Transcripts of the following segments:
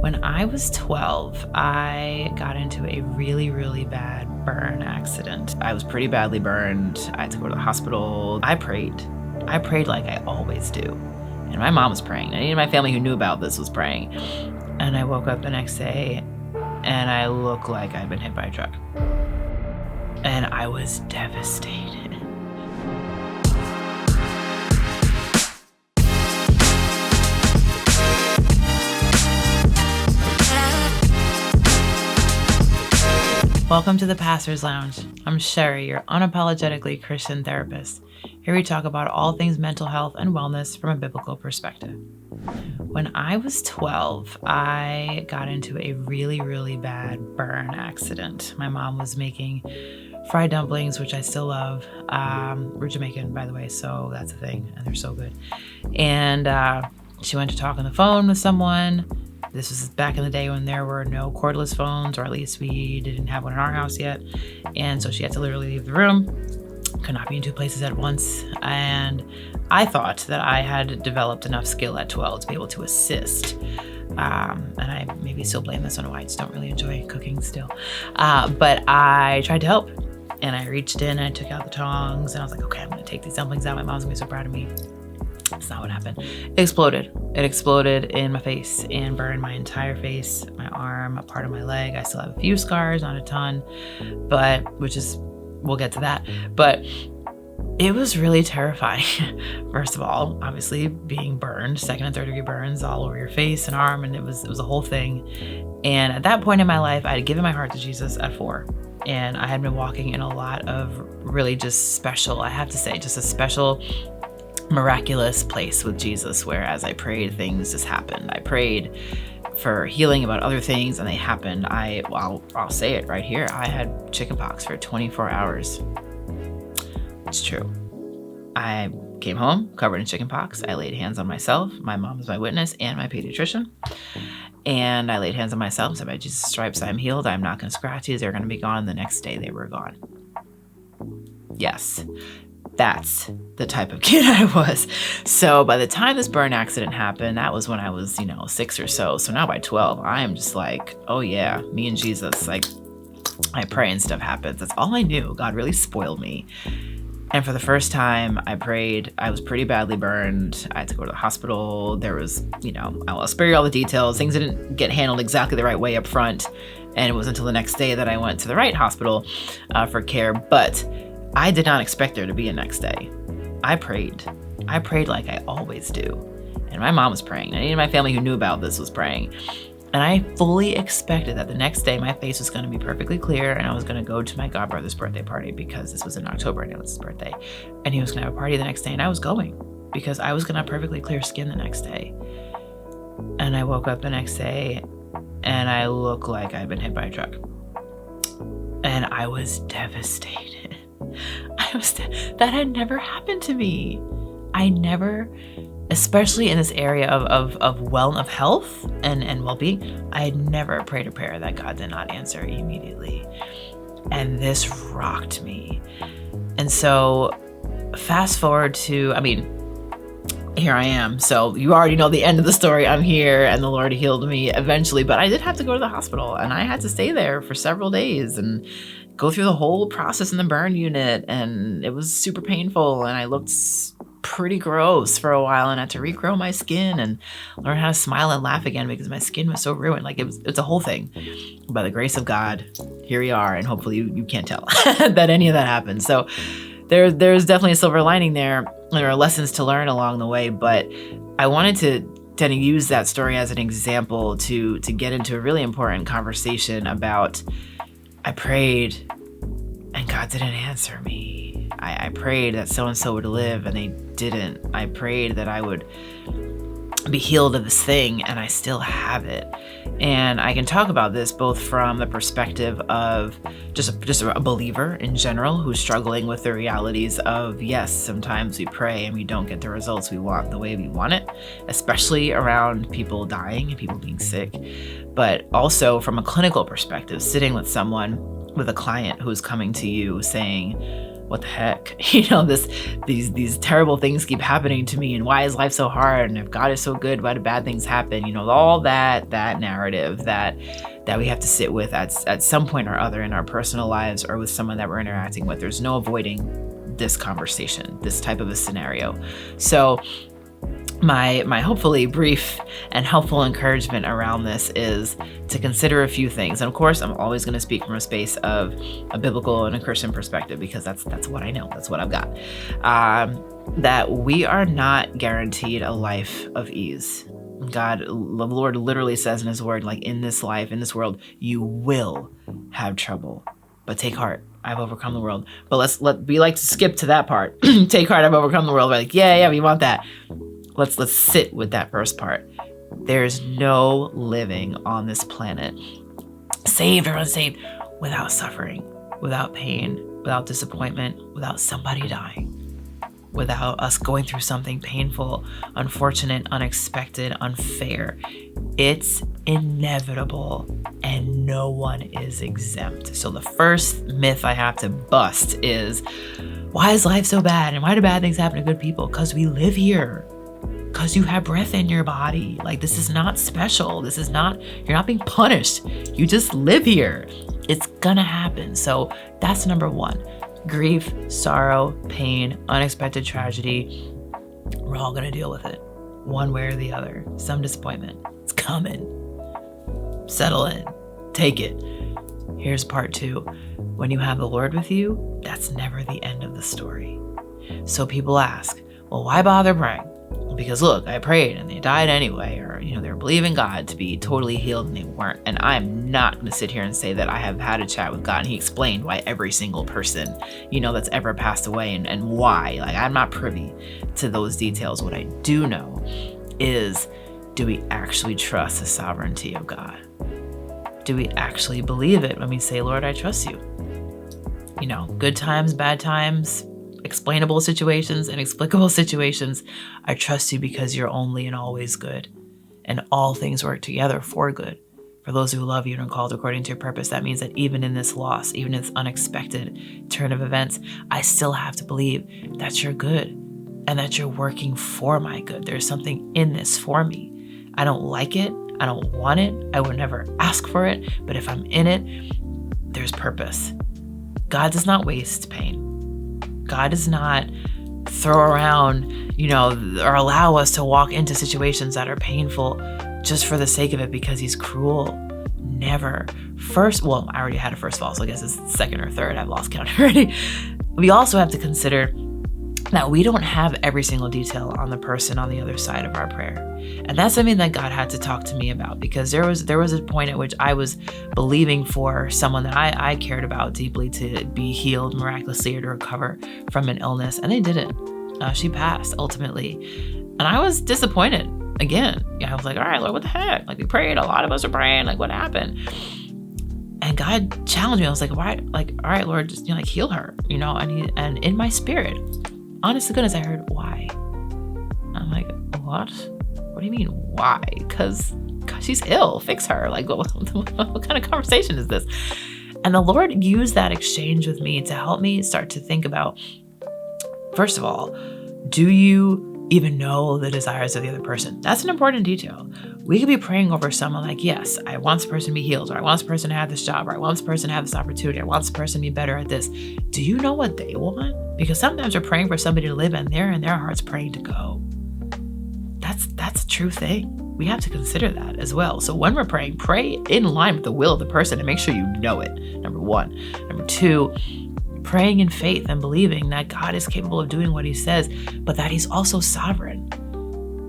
When I was 12, I got into a really, really bad burn accident. I was pretty badly burned. I had to go to the hospital. I prayed like I always do. And my mom was praying. Any of my family who knew about this was praying. And I woke up the next day and I looked like I'd been hit by a truck. And I was devastated. Welcome to the Pastor's Lounge. I'm Sheri, your unapologetically Christian therapist. Here we talk about all things mental health and wellness from a biblical perspective. When I was 12, I got into a really, really bad burn accident. My mom was making fried dumplings, which I still love. We're Jamaican, by the way, so that's a thing, and they're so good. And she went to talk on the phone with someone. This was back in the day when there were no cordless phones, or at least we didn't have one in our house yet. And so she had to literally leave the room, could not be in two places at once. And I thought that I had developed enough skill at 12 to be able to assist. And I maybe still blame this on why I just don't really enjoy cooking still. But I tried to help. And I reached in and I took out the tongs and I was like, okay, I'm going to take these dumplings out. My mom's going to be so proud of me. That's not what happened. It exploded. It exploded in my face and burned my entire face, my arm, a part of my leg. I still have a few scars, not a ton, we'll get to that. But it was really terrifying. First of all, obviously being burned, second and third degree burns all over your face and arm. And it was a whole thing. And at that point in my life, I had given my heart to Jesus at 4. And I had been walking in a lot of really just special, I have to say, just a special miraculous place with Jesus, where as I prayed, things just happened. I prayed for healing about other things and they happened. I'll say it right here. I had chickenpox for 24 hours. It's true. I came home covered in chickenpox. I laid hands on myself. My mom was my witness and my pediatrician. And I laid hands on myself and said, by Jesus' stripes, I'm healed. I'm not going to scratch these. They're going to be gone. The next day they were gone. Yes. That's the type of kid I was. So by the time this burn accident happened, that was when I was, 6 or so. So now by 12, I am just like, oh yeah, me and Jesus, like I pray and stuff happens. That's all I knew. God really spoiled me. And for the first time I prayed, I was pretty badly burned. I had to go to the hospital. There was, I'll spare you all the details. Things didn't get handled exactly the right way up front. And it wasn't until the next day that I went to the right hospital for care. But I did not expect there to be a next day. I prayed like I always do. And my mom was praying. Any of my family who knew about this was praying. And I fully expected that the next day my face was going to be perfectly clear and I was going to go to my godbrother's birthday party, because this was in October and it was his birthday. And he was going to have a party the next day and I was going because I was going to have perfectly clear skin the next day. And I woke up the next day and I looked like I'd been hit by a truck. And I was devastated. That had never happened to me. I never, especially in this area of health and well-being, I had never prayed a prayer that God did not answer immediately. And this rocked me. And so fast forward to, here I am. So you already know the end of the story. I'm here and the Lord healed me eventually, but I did have to go to the hospital and I had to stay there for several days and go through the whole process in the burn unit. And it was super painful. And I looked pretty gross for a while and had to regrow my skin and learn how to smile and laugh again because my skin was so ruined. Like it's a whole thing. By the grace of God, here we are. And hopefully you can't tell that any of that happened. So there's definitely a silver lining there. There are lessons to learn along the way, but I wanted to use that story as an example to get into a really important conversation about I prayed and God didn't answer me. I prayed that so-and-so would live and they didn't. I prayed that I would be healed of this thing and I still have it. And I can talk about this both from the perspective of just a believer in general who's struggling with the realities of, yes, sometimes we pray and we don't get the results we want the way we want it, especially around people dying and people being sick. But also from a clinical perspective, sitting with someone, with a client who's coming to you saying, what the heck? These terrible things keep happening to me, and why is life so hard? And if God is so good, why do bad things happen? All that narrative that we have to sit with at some point or other in our personal lives or with someone that we're interacting with. There's no avoiding this conversation, this type of a scenario. So my hopefully brief and helpful encouragement around this is to consider a few things. And of course, I'm always going to speak from a space of a biblical and a Christian perspective, because that's what I know. That's what I've got. That we are not guaranteed a life of ease. God, the Lord literally says in his word, like, in this life, in this world, you will have trouble, but take heart. I've overcome the world. But we like to skip to that part. Take heart, I've overcome the world. We're like, yeah, we want that. Let's sit with that first part. There's no living on this planet, saved or unsaved, without suffering, without pain, without disappointment, without somebody dying, without us going through something painful, unfortunate, unexpected, unfair. It's inevitable, and no one is exempt. So the first myth I have to bust is, why is life so bad? And why do bad things happen to good people? Because we live here. Because you have breath in your body. Like, this is not special. You're not being punished. You just live here. It's gonna happen. So that's number one. Grief, sorrow, pain, unexpected tragedy. We're all gonna deal with it, one way or the other. Some disappointment. It's coming. Settle in. Take it. Here's part two. When you have the Lord with you, that's never the end of the story. So people ask, well, why bother praying? Because look, I prayed and they died anyway, or they were believing God to be totally healed and they weren't. And I'm not going to sit here and say that I have had a chat with God and he explained why every single person, that's ever passed away and why. Like, I'm not privy to those details. What I do know is, do we actually trust the sovereignty of God? Do we actually believe it when we say, Lord, I trust you? Good times, bad times, explainable situations, inexplicable situations, I trust you because you're only and always good. And all things work together for good. For those who love you and are called according to your purpose. That means that even in this loss, even in this unexpected turn of events, I still have to believe that you're good and that you're working for my good. There's something in this for me. I don't like it. I don't want it. I would never ask for it. But if I'm in it, there's purpose. God does not waste pain. God does not throw around, or allow us to walk into situations that are painful just for the sake of it because he's cruel. Never. I already had a first of all, so I guess it's second or third. I've lost count already. We also have to consider that we don't have every single detail on the person on the other side of our prayer. And that's something that God had to talk to me about, because there was a point at which I was believing for someone that I cared about deeply to be healed miraculously or to recover from an illness, and they didn't. She passed ultimately. And I was disappointed again. I was like, all right, Lord, what the heck? Like, we prayed, a lot of us are praying, like, what happened? And God challenged me. I was like, why? Like, all right, Lord, just heal her, and in my spirit, honest to goodness, I heard, why? I'm like, what? What do you mean, why? Because she's ill. Fix her. Like, what kind of conversation is this? And the Lord used that exchange with me to help me start to think about, first of all, do you even know the desires of the other person? That's an important detail. We could be praying over someone like, yes, I want this person to be healed, or I want this person to have this job, or I want this person to have this opportunity, I want this person to be better at this. Do you know what they want? Because sometimes we're praying for somebody to live and they're in their hearts praying to go. That's a true thing. We have to consider that as well. So when we're praying, pray in line with the will of the person and make sure you know it, number one. Number two, praying in faith and believing that God is capable of doing what he says, but that he's also sovereign,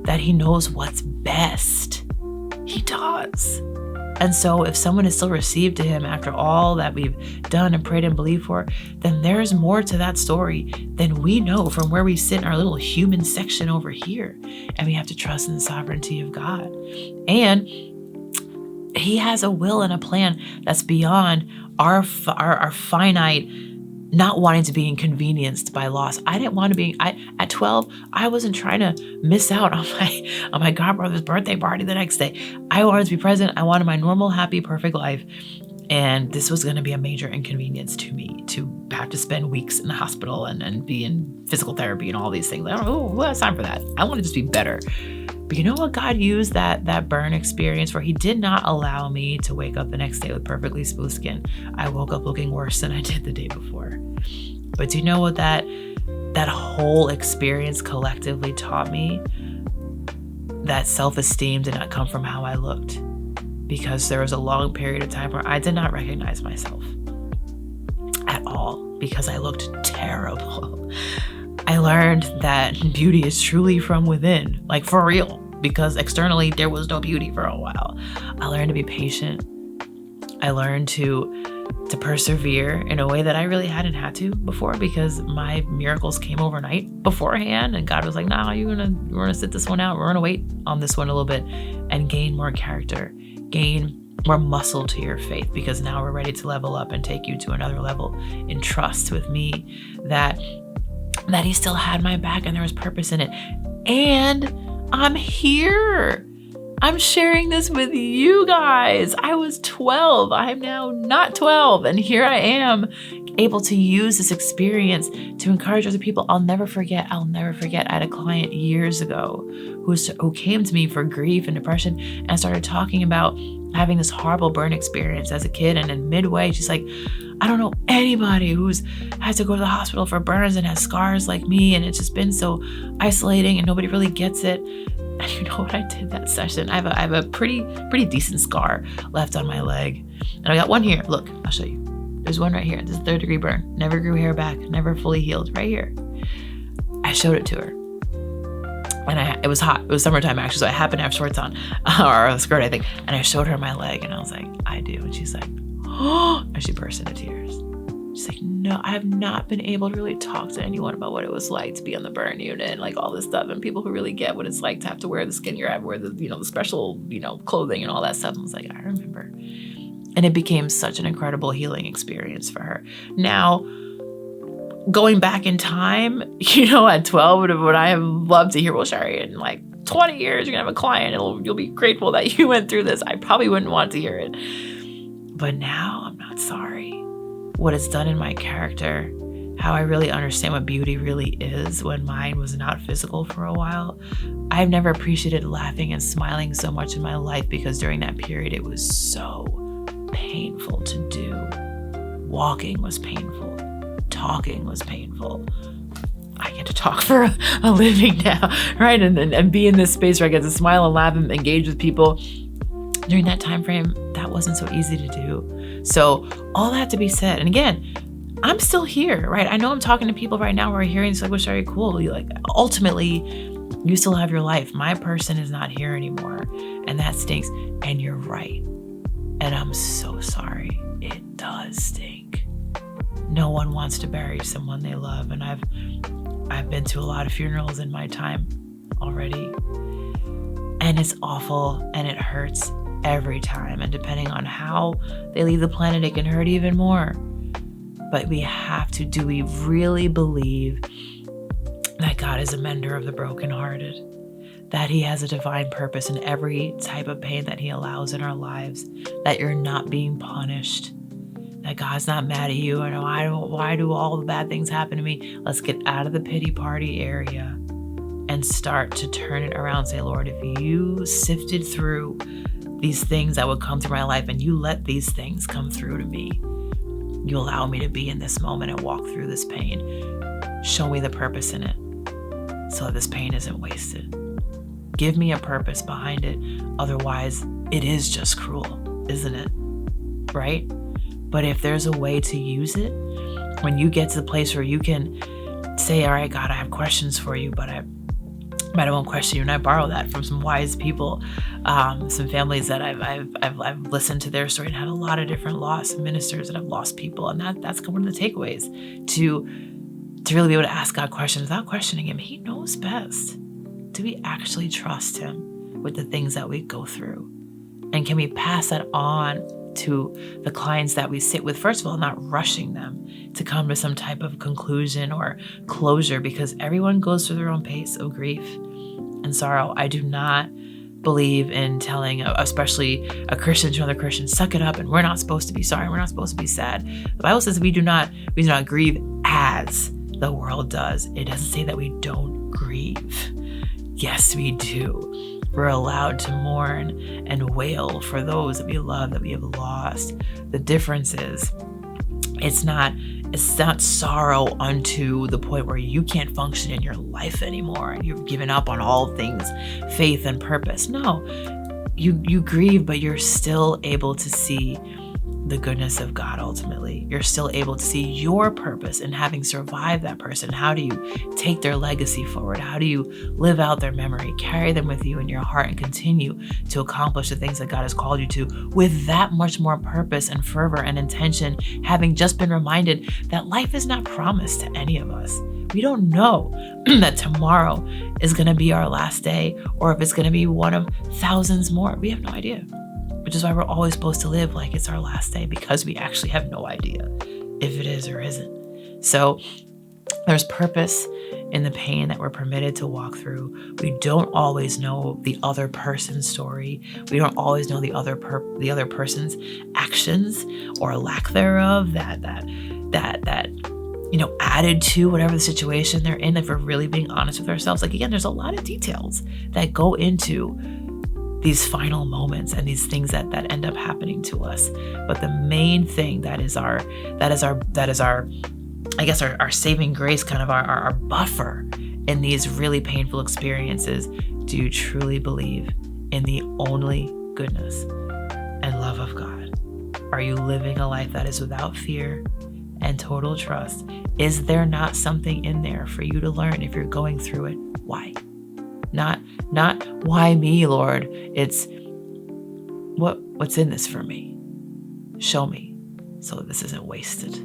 that he knows what's best. He does. And so if someone is still received to him after all that we've done and prayed and believed for, then there's more to that story than we know from where we sit in our little human section over here. And we have to trust in the sovereignty of God. And he has a will and a plan that's beyond our finite not wanting to be inconvenienced by loss. I didn't want to be, at 12, I wasn't trying to miss out on my godbrother's birthday party the next day. I wanted to be present. I wanted my normal, happy, perfect life. And this was going to be a major inconvenience to me to have to spend weeks in the hospital and be in physical therapy and all these things. I don't know who has time for that. I want to just be better. But you know what God used that burn experience for? He did not allow me to wake up the next day with perfectly smooth skin. I woke up looking worse than I did the day before. But do you know what that whole experience collectively taught me? That self-esteem did not come from how I looked, because there was a long period of time where I did not recognize myself at all because I looked terrible. I learned that beauty is truly from within, like for real, because externally there was no beauty for a while. I learned to be patient. I learned to persevere in a way that I really hadn't had to before, because my miracles came overnight beforehand, and God was like, "Nah, we're gonna sit this one out. We're gonna wait on this one a little bit and gain more character, gain more muscle to your faith, because now we're ready to level up and take you to another level in trust with me that He still had my back and there was purpose in it. And I'm here. I'm sharing this with you guys. I was 12. I'm now not 12. And here I am, able to use this experience to encourage other people. I'll never forget. I had a client years ago who came to me for grief and depression and started talking about having this horrible burn experience as a kid. And then midway, she's like, I don't know anybody who's had to go to the hospital for burns and has scars like me. And it's just been so isolating and nobody really gets it. And you know what I did that session? I have a pretty decent scar left on my leg. And I got one here. Look, I'll show you. There's one right here. This is a 3rd-degree burn. Never grew hair back. Never fully healed. Right here. I showed it to her. And it was hot. It was summertime actually, so I happened to have shorts on, or a skirt, I think. And I showed her my leg, and I was like, I do. And she's like, oh, and she burst into tears. She's like, no, I have not been able to really talk to anyone about what it was like to be on the burn unit and like all this stuff, and people who really get what it's like to have to wear the skin you have, wear the, the special, clothing and all that stuff. And I was like, I remember. And it became such an incredible healing experience for her. Now, going back in time, at 12, would I have loved to hear, well, Sheri, in like 20 years, you're gonna have a client, you'll be grateful that you went through this. I probably wouldn't want to hear it. But now I'm not sorry. What it's done in my character, how I really understand what beauty really is when mine was not physical for a while. I've never appreciated laughing and smiling so much in my life, because during that period, it was so painful to do. Walking was painful. Talking was painful. I get to talk for a living now, right? And be in this space where I get to smile and laugh and engage with people. During that time frame, that wasn't so easy to do. So all that to be said, and again, I'm still here, right? I know I'm talking to people right now who are hearing this, like, well, Sheri, cool. Ultimately, you still have your life. My person is not here anymore, and that stinks. And you're right. And I'm so sorry. It does stink. No one wants to bury someone they love, and I've been to a lot of funerals in my time already, and it's awful and it hurts every time. And depending on how they leave the planet, it can hurt even more. But we have to. Do we really believe that God is a mender of the brokenhearted? That He has a divine purpose in every type of pain that He allows in our lives? That you're not being punished? That God's not mad at you, and why do all the bad things happen to me? Let's get out of the pity party area and start to turn it around. Say, Lord, if you sifted through these things that would come through my life, and you let these things come through to me, you allow me to be in this moment and walk through this pain. Show me the purpose in it so that this pain isn't wasted. Give me a purpose behind it. Otherwise, it is just cruel, isn't it? Right? But if there's a way to use it, when you get to the place where you can say, all right, God, I have questions for you, but I won't question you. And I borrow that from some wise people, some families that I've listened to their story and had a lot of different loss, ministers that have lost people. And that's one of the takeaways, to really be able to ask God questions without questioning Him. He knows best. Do we actually trust Him with the things that we go through? And can we pass that on to the clients that we sit with? First of all, not rushing them to come to some type of conclusion or closure, because everyone goes through their own pace of grief and sorrow. I do not believe in telling, especially a Christian to another Christian, suck it up, and we're not supposed to be sorry, we're not supposed to be sad. The Bible says we do not grieve as the world does. It doesn't say that we don't grieve. Yes, we do. We're allowed to mourn and wail for those that we love, that we have lost. The difference is, it's not sorrow unto the point where you can't function in your life anymore and you've given up on all things faith and purpose. No, you grieve, but you're still able to see the goodness of God. Ultimately, you're still able to see your purpose in having survived that person. How do you take their legacy forward? How do you live out their memory, carry them with you in your heart, and continue to accomplish the things that God has called you to with that much more purpose and fervor and intention, having just been reminded that life is not promised to any of us. We don't know that tomorrow is going to be our last day, or if it's going to be one of thousands more. We have no idea. Which is why we're always supposed to live like it's our last day, because we actually have no idea if it is or isn't. So there's purpose in the pain that we're permitted to walk through. We don't always know the other person's story. We don't always know the other person's actions or lack thereof that added to whatever the situation they're in. If we're really being honest with ourselves, like, again, there's a lot of details that go into these final moments and these things that end up happening to us. But the main thing that is our I guess our saving grace, kind of our buffer in these really painful experiences. Do you truly believe in the only goodness and love of God? Are you living a life that is without fear and total trust? Is there not something in there for you to learn if you're going through it? Why? Not why me, Lord? It's what's in this for me? Show me so that this isn't wasted.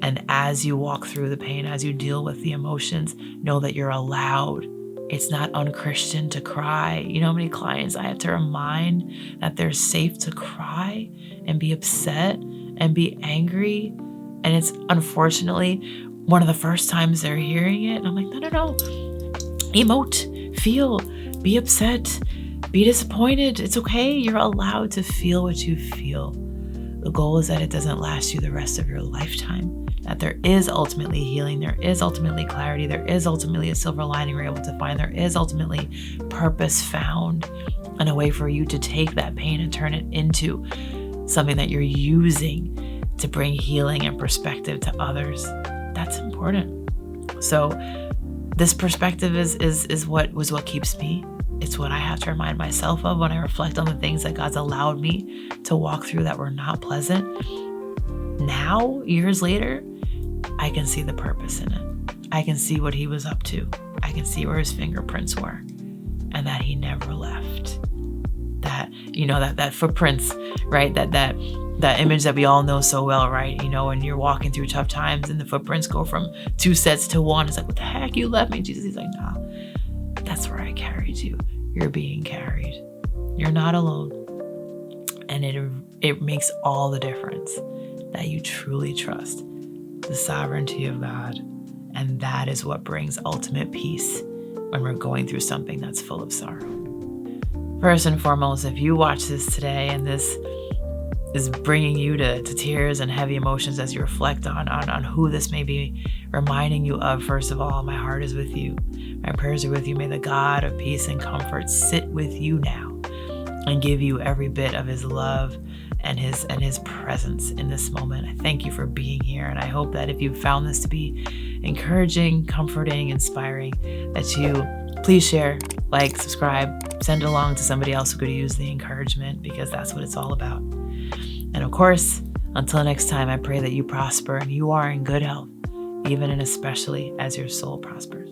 And as you walk through the pain, as you deal with the emotions, know that you're allowed. It's not unchristian to cry. You know how many clients I have to remind that they're safe to cry and be upset and be angry. And it's unfortunately one of the first times they're hearing it. And I'm like, no. Emote, feel, be upset, be disappointed. It's okay. You're allowed to feel what you feel. The goal is that it doesn't last you the rest of your lifetime, that there is ultimately healing, there is ultimately clarity, there is ultimately a silver lining we're able to find, there is ultimately purpose found, and a way for you to take that pain and turn it into something that you're using to bring healing and perspective to others. That's important. So this perspective is what keeps me. It's what I have to remind myself of when I reflect on the things that God's allowed me to walk through that were not pleasant. Now, years later, I can see the purpose in it. I can see what he was up to. I can see where his fingerprints were, and that he never left. That footprints, right? That image that we all know so well, right? When you're walking through tough times and the footprints go from 2 sets to 1, it's like, what the heck? You left me, Jesus. He's like, nah, that's where I carried you. You're being carried. You're not alone. And it makes all the difference that you truly trust the sovereignty of God. And that is what brings ultimate peace when we're going through something that's full of sorrow. First and foremost, if you watch this today and this is bringing you to tears and heavy emotions as you reflect on who this may be reminding you of, first of all, my heart is with you. My prayers are with you. May the God of peace and comfort sit with you now and give you every bit of his love and his presence in this moment. I thank you for being here, and I hope that if you found this to be encouraging, comforting, inspiring, that you please share, like, subscribe, send it along to somebody else who could use the encouragement, because that's what it's all about. And of course, until next time, I pray that you prosper and you are in good health, even and especially as your soul prospers.